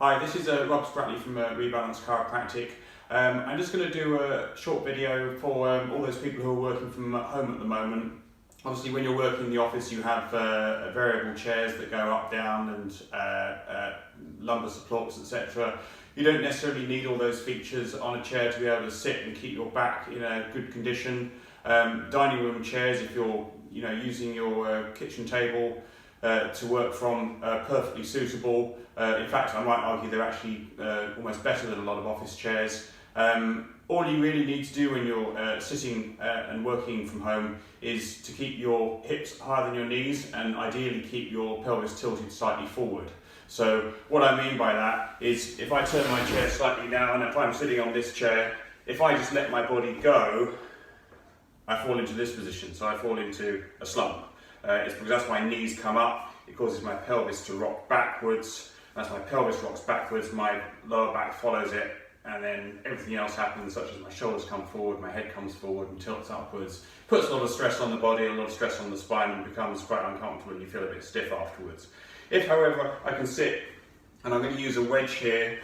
Hi, this is Rob Spratley from Rebalance Chiropractic. I'm just going to do a short video for all those people who are working from home at the moment. Obviously, when you're working in the office, you have variable chairs that go up, down, and lumbar supports, etc. You don't necessarily need all those features on a chair to be able to sit and keep your back in a good condition. Dining room chairs, if you're using your kitchen table to work from, perfectly suitable. In fact, I might argue they're actually almost better than a lot of office chairs. All you really need to do when you're sitting and working from home is to keep your hips higher than your knees and ideally keep your pelvis tilted slightly forward. So what I mean by that is if I turn my chair slightly down, if I'm sitting on this chair, if I just let my body go, I fall into this position, so I fall into a slump. It's because as my knees come up, it causes my pelvis to rock backwards. As my pelvis rocks backwards, my lower back follows it, and then everything else happens, such as my shoulders come forward, my head comes forward and tilts upwards. Puts a lot of stress on the body, a lot of stress on the spine, and becomes quite uncomfortable and you feel a bit stiff afterwards. If, however, I can sit, and I'm going to use a wedge here,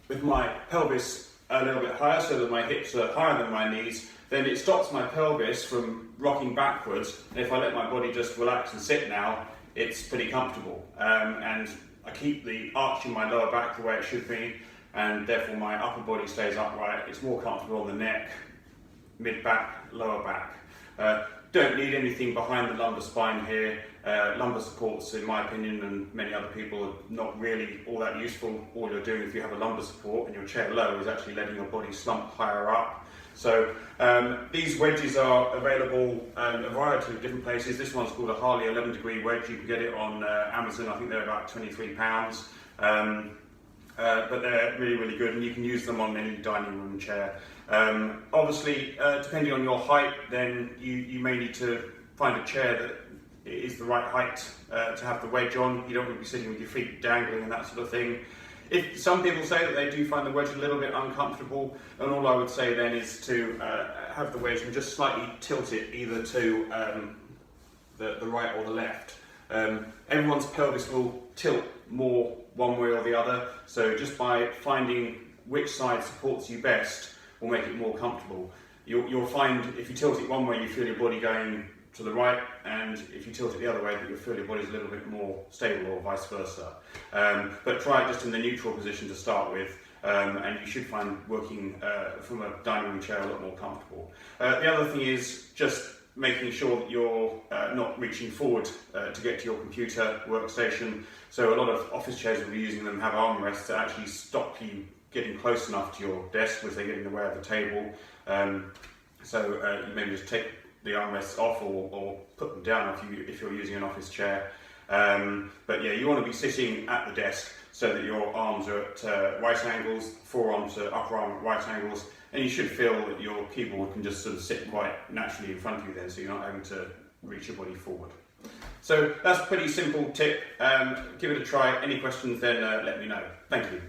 with my pelvis a little bit higher so that my hips are higher than my knees, then it stops my pelvis from rocking backwards, and if I let my body just relax and sit now, it's pretty comfortable. And I keep the arch in my lower back the way it should be, and therefore my upper body stays upright. It's more comfortable on the neck, mid-back, lower back. Don't need anything behind the lumbar spine here. Lumbar supports, in my opinion, and many other people, are not really all that useful. All you're doing if you have a lumbar support and your chair low is actually letting your body slump higher up. So these wedges are available in a variety of different places. This one's called a Harley 11-degree wedge. You can get it on Amazon. I think they're about £23. But they're really, really good, and you can use them on any dining room chair. Obviously, depending on your height, then you may need to find a chair that is the right height to have the wedge on. You don't want to be sitting with your feet dangling and that sort of thing. If some people say that they do find the wedge a little bit uncomfortable, and all I would say then is to have the wedge and just slightly tilt it either to the right or the left. Everyone's pelvis will tilt more one way or the other, so just by finding which side supports you best will make it more comfortable. You'll find if you tilt it one way, you feel your body going to the right, and if you tilt it the other way, that you'll feel your body's a little bit more stable, or vice versa. But try it just in the neutral position to start with, and you should find working from a dining room chair a lot more comfortable. The other thing is just making sure that you're not reaching forward to get to your computer workstation. So a lot of office chairs, if you're using them, have armrests that actually stop you getting close enough to your desk as they get in the way of the table. So you maybe just take the armrests off or put them down if you're using an office chair. But yeah, you want to be sitting at the desk so that your arms are at right angles, forearms are upper arm at right angles, and you should feel that your keyboard can just sort of sit quite naturally in front of you then, so you're not having to reach your body forward. So that's a pretty simple tip. Give it a try. Any questions then let me know. Thank you.